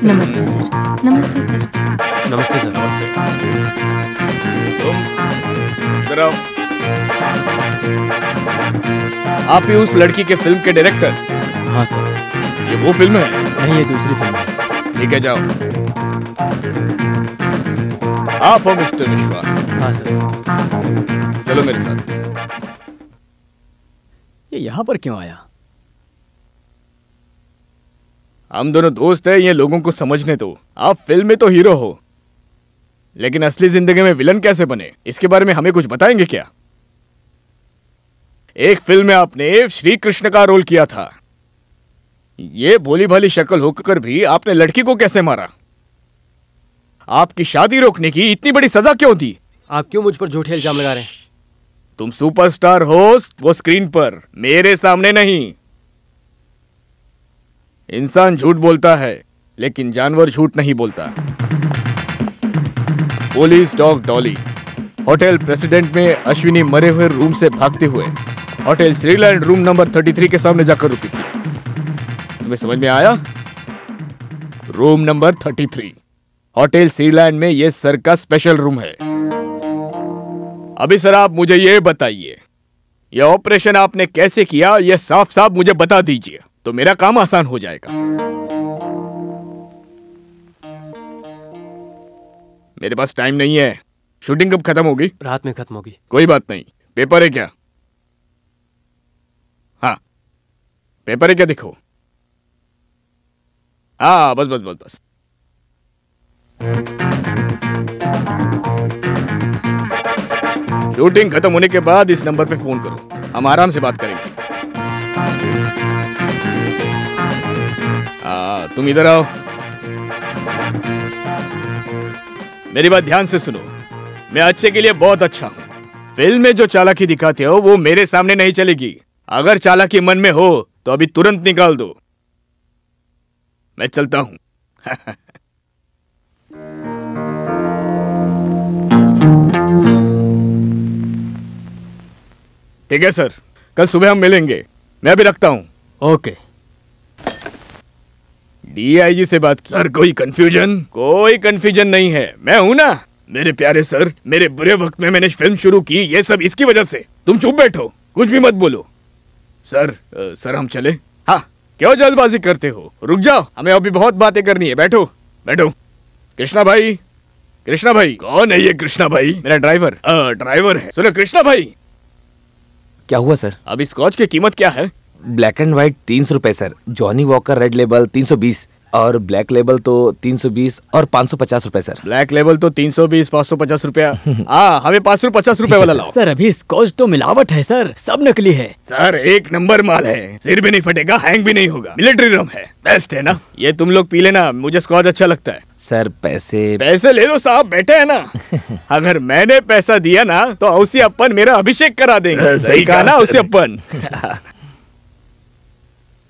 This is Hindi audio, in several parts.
नमस्ते सर। नमस्ते सर। नमस्ते सर। नमस्ते। तुम इधर आओ। आप ही उस लड़की के फिल्म के डायरेक्टर? हाँ सर। ये वो फिल्म है? नहीं, ये दूसरी फिल्म है। ठीक है, जाओ। आप हो मिस्टर विश्वा? हाँ सर। चलो मेरे साथ। ये यहाँ पर क्यों आया? हम दोनों दोस्त हैं, ये लोगों को समझने दो। आप फिल्म में तो हीरो हो, लेकिन असली जिंदगी में विलन कैसे बने, इसके बारे में हमें कुछ बताएंगे क्या? एक फिल्म में आपने श्री कृष्ण का रोल किया था। ये भोली भाली शक्ल होकर भी आपने लड़की को कैसे मारा? आपकी शादी रोकने की इतनी बड़ी सजा क्यों दी? आप क्यों मुझ पर झूठे इल्जाम लगा रहे हैं? तुम सुपरस्टार हो, वो स्क्रीन पर, मेरे सामने नहीं। इंसान झूठ बोलता है, लेकिन जानवर झूठ नहीं बोलता। Police dog Dolly hotel president में अश्विनी मरे हुए रूम से भागते हुए होटल श्रीलैंड रूम नंबर 33 के सामने जाकर रुकी थी। तुम्हें समझ में आया? रूम नंबर 33 होटल श्रीलैंड में यह सर का स्पेशल रूम है। अभी सर आप मुझे यह बताइए, यह ऑपरेशन आपने कैसे किया, यह साफ साफ मुझे बता दीजिए, तो मेरा काम आसान हो जाएगा। मेरे पास टाइम नहीं है। शूटिंग कब खत्म होगी? रात में खत्म होगी। कोई बात नहीं। पेपर है क्या? हाँ, पेपर है क्या? दिखो। हाँ, बस बस बस बस। शूटिंग खत्म होने के बाद इस नंबर पे फोन करो, हम आराम से बात करेंगे। तुम इधर आओ। मेरी बात ध्यान से सुनो, मैं अच्छे के लिए बहुत अच्छा हूं। फिल्म में जो चालाकी दिखाते हो वो मेरे सामने नहीं चलेगी। अगर चालाकी मन में हो तो अभी तुरंत निकाल दो। मैं चलता हूं। ठीक है सर, कल सुबह हम मिलेंगे। मैं अभी रखता हूं। ओके। डीआईजी से बात की। सर कोई कंफ्यूजन? कोई कंफ्यूजन नहीं है, मैं हूं ना। मेरे प्यारे सर, मेरे बुरे वक्त में मैंने फिल्म शुरू की, ये सब इसकी वजह से। तुम चुप बैठो। कुछ भी मत बोलो। सर सर हम चले? हाँ, क्यों जल्दबाजी करते हो? रुक जाओ, हमें अभी बहुत बातें करनी है। बैठो बैठो। कृष्णा भाई, कृष्णा भाई। कौन है ये कृष्णा भाई? मेरा ड्राइवर। ड्राइवर है। सुनो कृष्णा भाई। क्या हुआ सर? अब स्कॉच की कीमत क्या है? ब्लैक एंड व्हाइट 300 रुपए sir, Johnny walker red label 320 और ब्लैक लेबल तो 320 और 550 रुपए सर। ब्लैक लेबल तो 320 550 रुपया। हमें 550 रुपए वाला लाओ। सर अभी स्कॉच तो मिलावट है सर, सब नकली है। सर एक नंबर माल है, सिर भी नहीं फटेगा, हैंग भी नहीं होगा, मिलिट्री रम है, बेस्ट है ना। ये तुम लोग पी लेना, मुझे स्कॉच अच्छा लगता है। सर पैसे? पैसे ले लो साहब, बैठे है ना। अगर मैंने पैसा दिया ना तो औसी अपन मेरा अभिषेक करा देंगे। सही कहा ना औसी अपन।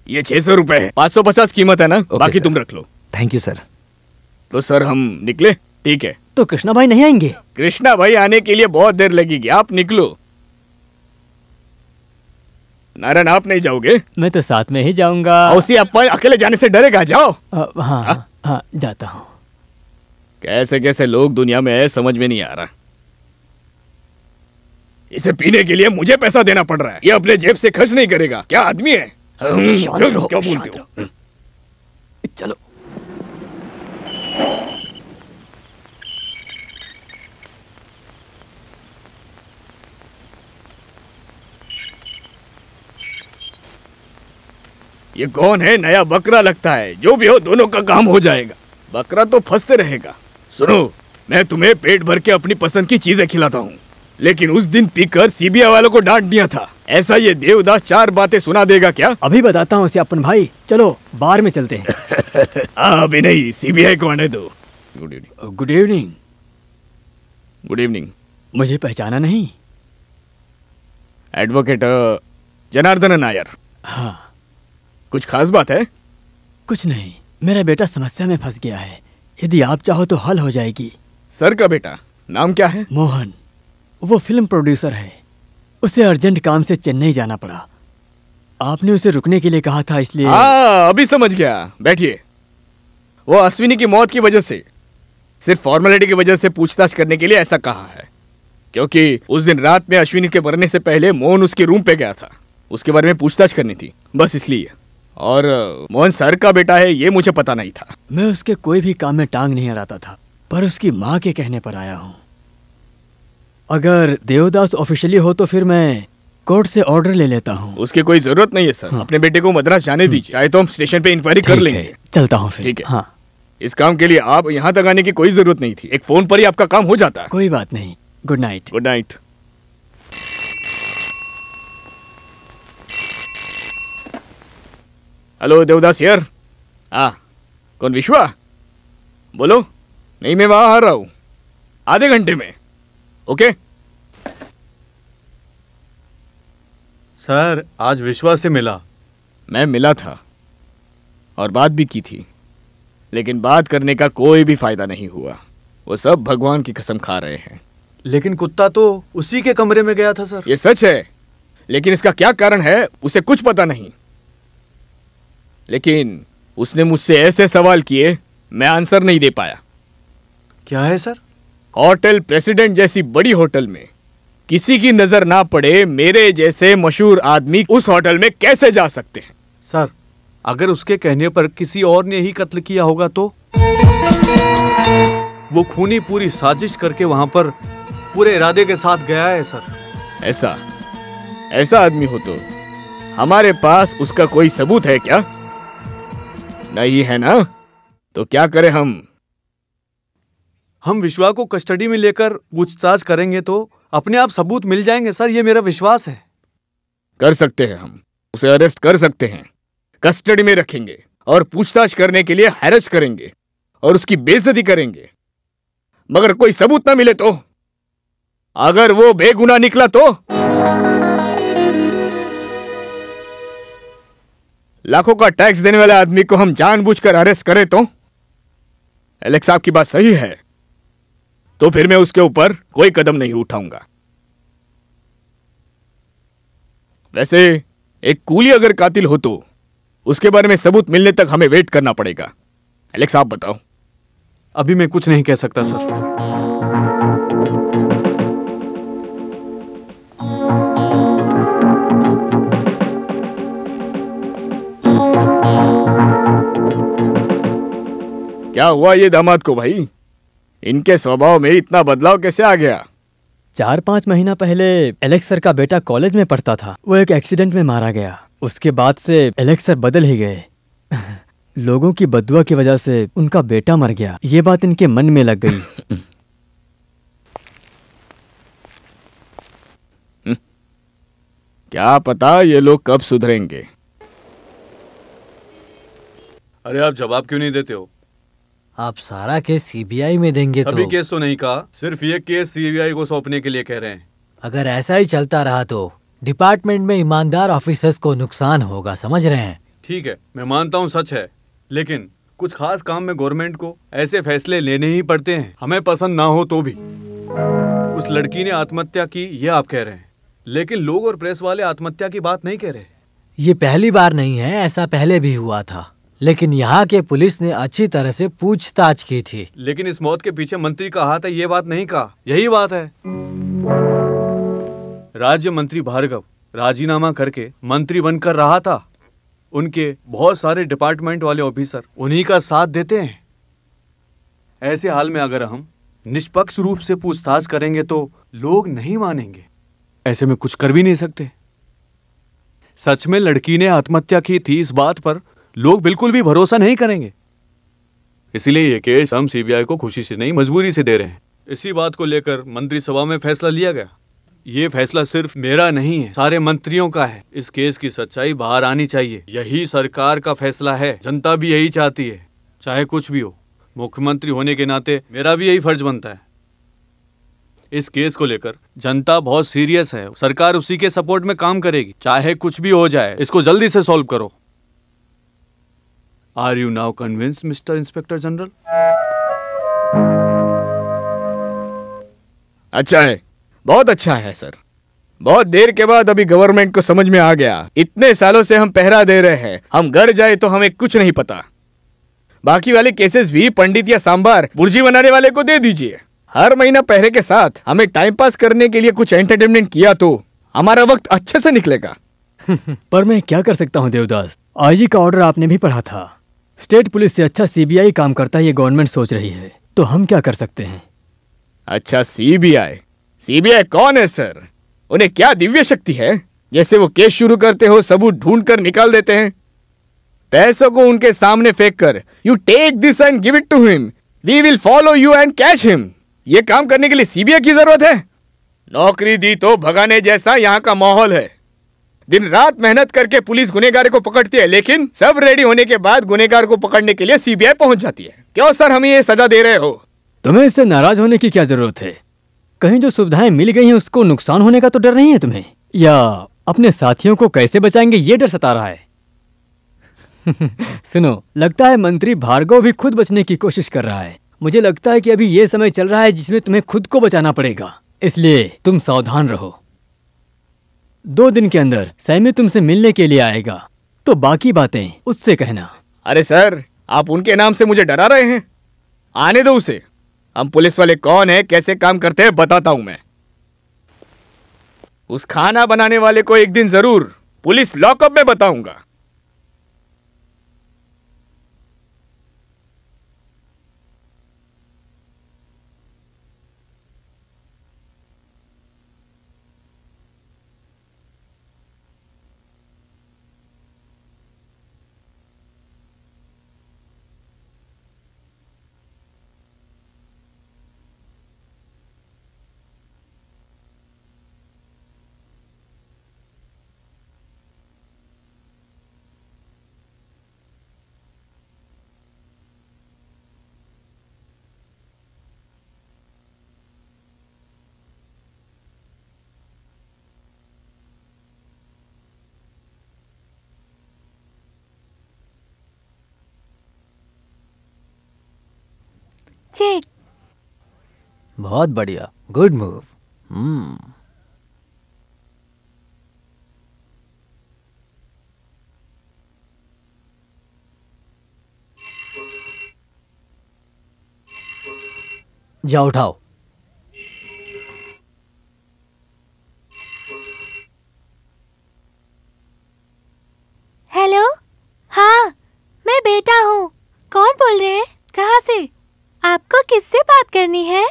ये 600 रुपए है, 550 कीमत है ना। बाकी सर। तुम रख लो। Thank you sir. तो सर हम निकले? ठीक है। तो कृष्णा भाई नहीं आएंगे? कृष्णा भाई आने के लिए बहुत देर लगेगी, आप निकलो। नारायण आप नहीं जाओगे? मैं तो साथ में ही जाऊंगा। औसी अपन अकेले जाने से डरेगा? जाओ। हाँ हाँ जाता हूँ। कैसे कैसे लोग दुनिया में है, समझ में नहीं आ रहा। इसे पीने के लिए मुझे पैसा देना पड़ रहा है, ये अपने जेब से खर्च नहीं करेगा। क्या आदमी है? क्या बोलते हो? चलो। ये कौन है? नया बकरा लगता है। जो भी हो दोनों का काम हो जाएगा। बकरा तो फंसते रहेगा। सुनो, मैं तुम्हें पेट भर के अपनी पसंद की चीजें खिलाता हूँ, लेकिन उस दिन पीकर सीबीआई वालों को डांट दिया था। ऐसा ये देवदास 4 बातें सुना देगा क्या? अभी बताता हूँ अपन भाई, चलो बार में चलते हैं। अभी नहीं, सीबीआई को आने दो। Good evening. Good evening. Good evening. मुझे पहचाना नहीं? एडवोकेट जनार्दन नायर। हाँ। कुछ खास बात है? कुछ नहीं, मेरा बेटा समस्या में फंस गया है, यदि आप चाहो तो हल हो जाएगी। सर का बेटा? नाम क्या है? मोहन। वो फिल्म प्रोड्यूसर है, उसे अर्जेंट काम से चेन्नई जाना पड़ा। आपने उसे रुकने के लिए कहा था, इसलिए। अभी समझ गया। बैठिए। वो अश्विनी की मौत की वजह से, सिर्फ फॉर्मेलिटी की वजह से पूछताछ करने के लिए ऐसा कहा है, क्योंकि उस दिन रात में अश्विनी के मरने से पहले मोहन उसके रूम पे गया था, उसके बारे में पूछताछ करनी थी, बस इसलिए। और मोहन सर का बेटा है ये मुझे पता नहीं था। मैं उसके कोई भी काम में टांग नहीं अड़ाता था, पर उसकी माँ के कहने पर आया हूँ। अगर देवदास ऑफिशियली हो तो फिर मैं कोर्ट से ऑर्डर ले लेता हूँ। उसकी कोई जरूरत नहीं है सर। अपने बेटे को मद्रास जाने दीजिए, चाहे तो हम स्टेशन पे इंक्वायरी कर लेंगे। चलता हूँ फिर। ठीक है। हाँ। इस काम के लिए आप यहाँ तक आने की कोई जरूरत नहीं थी, एक फोन पर ही आपका काम हो जाता। कोई बात नहीं। Good night. Good night. Hello Devdas here. कौन? विश्वा? बोलो। नहीं मैं वहां आ रहा हूं आधे घंटे में। ओके। सर आज विश्वा से मिला। मैं मिला था और बात भी की थी, लेकिन बात करने का कोई भी फायदा नहीं हुआ। वो सब भगवान की कसम खा रहे हैं। लेकिन कुत्ता तो उसी के कमरे में गया था सर। ये सच है, लेकिन इसका क्या कारण है उसे कुछ पता नहीं। लेकिन उसने मुझसे ऐसे सवाल किए, मैं आंसर नहीं दे पाया। क्या है सर? होटल प्रेसिडेंट जैसी बड़ी होटल में किसी की नजर ना पड़े मेरे जैसे मशहूर आदमी उस होटल में कैसे जा सकते हैं? सर अगर उसके कहने पर किसी और ने ही कत्ल किया होगा तो? वो खूनी पूरी साजिश करके वहां पर पूरे इरादे के साथ गया है सर। ऐसा आदमी हो तो हमारे पास उसका कोई सबूत है क्या? नहीं है ना? तो क्या करें हम? विश्वा को कस्टडी में लेकर पूछताछ करेंगे तो अपने आप सबूत मिल जाएंगे सर, ये मेरा विश्वास है। कर सकते हैं, हम उसे अरेस्ट कर सकते हैं, कस्टडी में रखेंगे और पूछताछ करने के लिए हैरेस करेंगे और उसकी बेइज्जती करेंगे। मगर कोई सबूत ना मिले तो? अगर वो बेगुनाह निकला तो? लाखों का टैक्स देने वाले आदमी को हम जानबूझकर अरेस्ट करें तो? एलेक्स साहब की बात सही है, तो फिर मैं उसके ऊपर कोई कदम नहीं उठाऊंगा। वैसे एक कूली अगर कातिल हो तो उसके बारे में सबूत मिलने तक हमें वेट करना पड़ेगा। एलेक्स आप बताओ। अभी मैं कुछ नहीं कह सकता सर। क्या हुआ ये दामाद को भाई? इनके स्वभाव में इतना बदलाव कैसे आ गया? 4-5 महीना पहले एलेक्स सर का बेटा कॉलेज में पढ़ता था, वो एक एक्सीडेंट में मारा गया। उसके बाद से एलेक्स सर बदल ही गए। लोगों की बददुआ की वजह से उनका बेटा मर गया, ये बात इनके मन में लग गई। क्या पता ये लोग कब सुधरेंगे। अरे आप जवाब क्यों नहीं देते हो? आप सारा केस सीबीआई में देंगे सभी तो केस तो नहीं कहा, सिर्फ ये केस सीबीआई को सौंपने के लिए कह रहे हैं। अगर ऐसा ही चलता रहा तो डिपार्टमेंट में ईमानदार ऑफिसर्स को नुकसान होगा, समझ रहे हैं? ठीक है, मैं मानता हूँ सच है, लेकिन कुछ खास काम में गवर्नमेंट को ऐसे फैसले लेने ही पड़ते हैं, हमें पसंद ना हो तो भी। उस लड़की ने आत्महत्या की ये आप कह रहे हैं, लेकिन लोग और प्रेस वाले आत्महत्या की बात नहीं कह रहे। ये पहली बार नहीं है, ऐसा पहले भी हुआ था, लेकिन यहाँ के पुलिस ने अच्छी तरह से पूछताछ की थी। लेकिन इस मौत के पीछे मंत्री का हाथ है, ये बात नहीं कहा। यही बात है। राज्य मंत्री भार्गव राजीनामा करके मंत्री बनकर रहा था। उनके बहुत सारे डिपार्टमेंट वाले ऑफिसर उन्हीं का साथ देते हैं। ऐसे हाल में अगर हम निष्पक्ष रूप से पूछताछ करेंगे तो लोग नहीं मानेंगे। ऐसे में कुछ कर भी नहीं सकते। सच में लड़की ने आत्महत्या की थी, इस बात पर लोग बिल्कुल भी भरोसा नहीं करेंगे। इसीलिए ये केस हम सीबीआई को खुशी से नहीं, मजबूरी से दे रहे हैं। इसी बात को लेकर मंत्रिसभा में फैसला लिया गया। ये फैसला सिर्फ मेरा नहीं है, सारे मंत्रियों का है। इस केस की सच्चाई बाहर आनी चाहिए, यही सरकार का फैसला है। जनता भी यही चाहती है, चाहे कुछ भी हो। मुख्यमंत्री होने के नाते मेरा भी यही फर्ज बनता है। इस केस को लेकर जनता बहुत सीरियस है, सरकार उसी के सपोर्ट में काम करेगी, चाहे कुछ भी हो जाए। इसको जल्दी से सॉल्व करो। Are you now convinced mister inspector general? अच्छा है, बहुत अच्छा है सर। बहुत देर के बाद अभी गवर्नमेंट को समझ में आ गया। इतने सालों से हम पहरा दे रहे हैं, हम घर जाए तो हमें कुछ नहीं पता। बाकी वाले केसेस भी पंडित या सांबार बुर्जी बनाने वाले को दे दीजिए। हर महीना पहरे के साथ हमें टाइम पास करने के लिए कुछ एंटरटेनमेंट किया तो हमारा वक्त अच्छे से निकलेगा। पर मैं क्या कर सकता हूँ देवदास, आईजी का ऑर्डर आपने भी पढ़ा था। स्टेट पुलिस से अच्छा सीबीआई काम करता है, ये गवर्नमेंट सोच रही है, तो हम क्या कर सकते हैं? अच्छा, सीबीआई? सीबीआई कौन है सर? उन्हें क्या दिव्य शक्ति है? जैसे वो केस शुरू करते हो सबूत ढूंढ कर निकाल देते हैं। पैसों को उनके सामने फेंक कर you take this and give it to him, we will follow you and catch him. ये काम करने के लिए सीबीआई की जरूरत है? नौकरी दी तो भगाने जैसा यहाँ का माहौल है। दिन रात मेहनत करके पुलिस गुनेगार को पकड़ती है, लेकिन सब रेडी होने के बाद गुनेगार को पकड़ने के लिए सीबीआई पहुंच जाती है। क्यों सर हमें ये सजा दे रहे हो? तुम्हें इससे नाराज होने की क्या जरूरत है? कहीं जो सुविधाएं मिल गई हैं उसको नुकसान होने का तो डर नहीं है तुम्हें? या अपने साथियों को कैसे बचाएंगे ये डर सता रहा है? सुनो, लगता है मंत्री भार्गव भी खुद बचने की कोशिश कर रहा है। मुझे लगता है कि अभी ये समय चल रहा है जिसमें तुम्हें खुद को बचाना पड़ेगा, इसलिए तुम सावधान रहो। 2 दिन के अंदर सैमी तुमसे मिलने के लिए आएगा, तो बाकी बातें उससे कहना। अरे सर, आप उनके नाम से मुझे डरा रहे हैं? आने दो उसे। हम पुलिस वाले कौन है, कैसे काम करते हैं बताता हूं मैं। उस खाना बनाने वाले को एक दिन जरूर पुलिस लॉकअप में बताऊंगा। चेक। बहुत बढ़िया, गुड मूव। जाओ उठाओ। हेलो, हाँ मैं बेटा हूँ। कौन बोल रहे हैं? कहाँ से करनी है?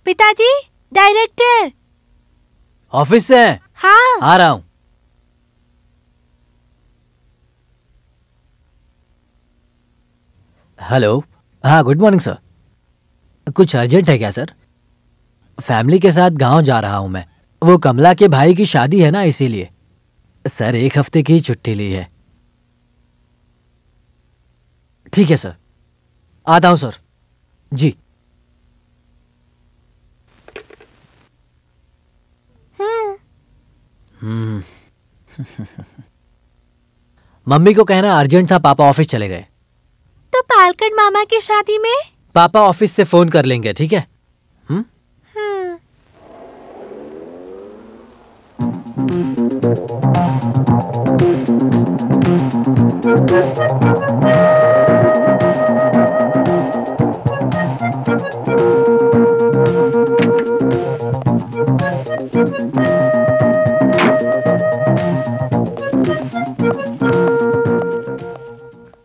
पिताजी, डायरेक्टर। ऑफिस से हैं? हाँ। आ रहा हूँ। हेलो। हाँ, गुड मॉर्निंग सर। कुछ अर्जेंट है क्या सर? फैमिली के साथ गांव जा रहा हूं मैं। वो कमला के भाई की शादी है ना, इसीलिए। सर 1 हफ्ते की छुट्टी ली है। ठीक है सर, आता हूं सर। जी। मम्मी को कहना अर्जेंट था, पापा ऑफिस चले गए। तो पालकड़ मामा की शादी में? पापा ऑफिस से फोन कर लेंगे, ठीक है?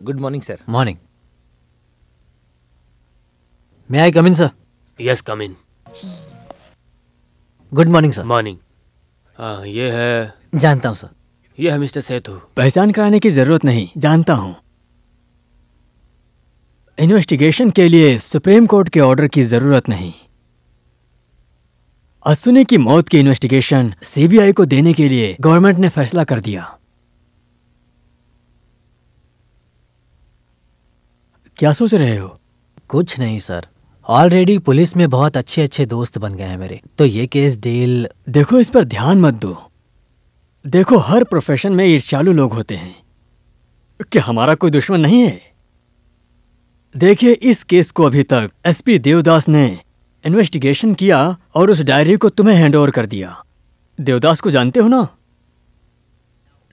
Good morning sir. Morning. May I come in sir? Yes, come in. Good morning sir. Morning. ये है। जानता हूं सर। ये है मिस्टर सेतु। पहचान कराने की जरूरत नहीं, जानता हूं। इन्वेस्टिगेशन के लिए सुप्रीम कोर्ट के ऑर्डर की जरूरत नहीं। अश्विनी की मौत की इन्वेस्टिगेशन सीबीआई को देने के लिए गवर्नमेंट ने फैसला कर दिया। क्या सोच रहे हो? कुछ नहीं सर, ऑलरेडी पुलिस में बहुत अच्छे अच्छे दोस्त बन गए हैं मेरे, तो ये केस डील। देखो, इस पर ध्यान मत दो। देखो, हर प्रोफेशन में ईर्ष्यालु लोग होते हैं। क्या हमारा कोई दुश्मन नहीं है? देखिए, इस केस को अभी तक एसपी देवदास ने इन्वेस्टिगेशन किया और उस डायरी को तुम्हें हैंडओवर कर दिया। देवदास को जानते हो ना?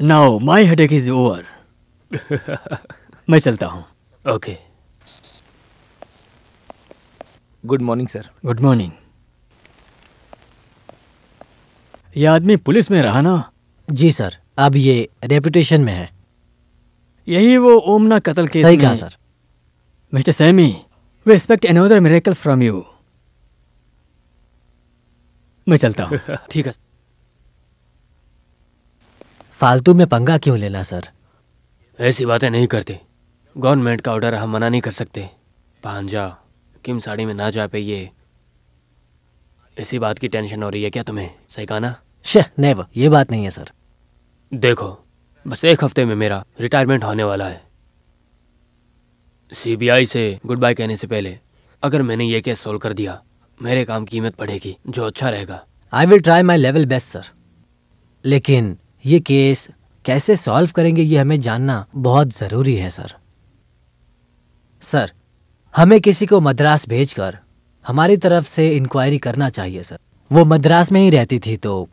Now my headache is over. मैं चलता हूं। Okay. Good morning sir. Good morning. यह आदमी पुलिस में रहा ना? जी सर, अब ये रेपुटेशन में है। यही वो ओमना कत्ल केस सही में। कहा sir. Mister Sammy, we expect another miracle from you. मैं चलता हूँ। ठीक है। फालतू में पंगा क्यों लेना सर? ऐसी बातें नहीं करते। गवर्नमेंट का ऑर्डर हम मना नहीं कर सकते। भांजा किम साड़ी में ना जा पे, ये इसी बात की टेंशन हो रही है क्या तुम्हें? सही कहा ना? नेवर, ये बात नहीं है सर। देखो, बस 1 हफ्ते में मेरा रिटायरमेंट होने वाला है। सीबीआई से गुड बाय कहने से पहले अगर मैंने ये केस सोल्व कर दिया, मेरे काम की कीमत बढ़ेगी, जो अच्छा रहेगा। I will try my level best sir, लेकिन ये केस कैसे सॉल्व करेंगे ये हमें जानना बहुत जरूरी है सर। सर, हमें किसी को मद्रास भेजकर हमारी तरफ से इंक्वायरी करना चाहिए सर। वो मद्रास में ही रहती थी, तो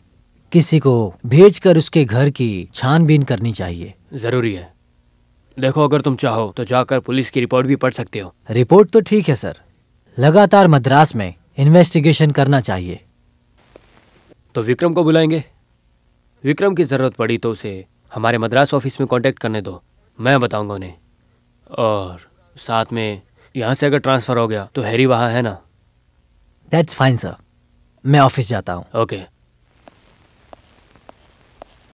किसी को भेजकर उसके घर की छानबीन करनी चाहिए। जरूरी है। देखो, अगर तुम चाहो तो जाकर पुलिस की रिपोर्ट भी पढ़ सकते हो। रिपोर्ट तो ठीक है सर, लगातार मद्रास में इन्वेस्टिगेशन करना चाहिए। तो विक्रम को बुलाएंगे। विक्रम की जरूरत पड़ी तो उसे हमारे मद्रास ऑफिस में कांटेक्ट करने दो, मैं बताऊंगा उन्हें। और साथ में यहाँ से अगर ट्रांसफर हो गया तो हैरी वहाँ है ना? दैट्स फाइन सर, मैं ऑफिस जाता हूँ। ओके।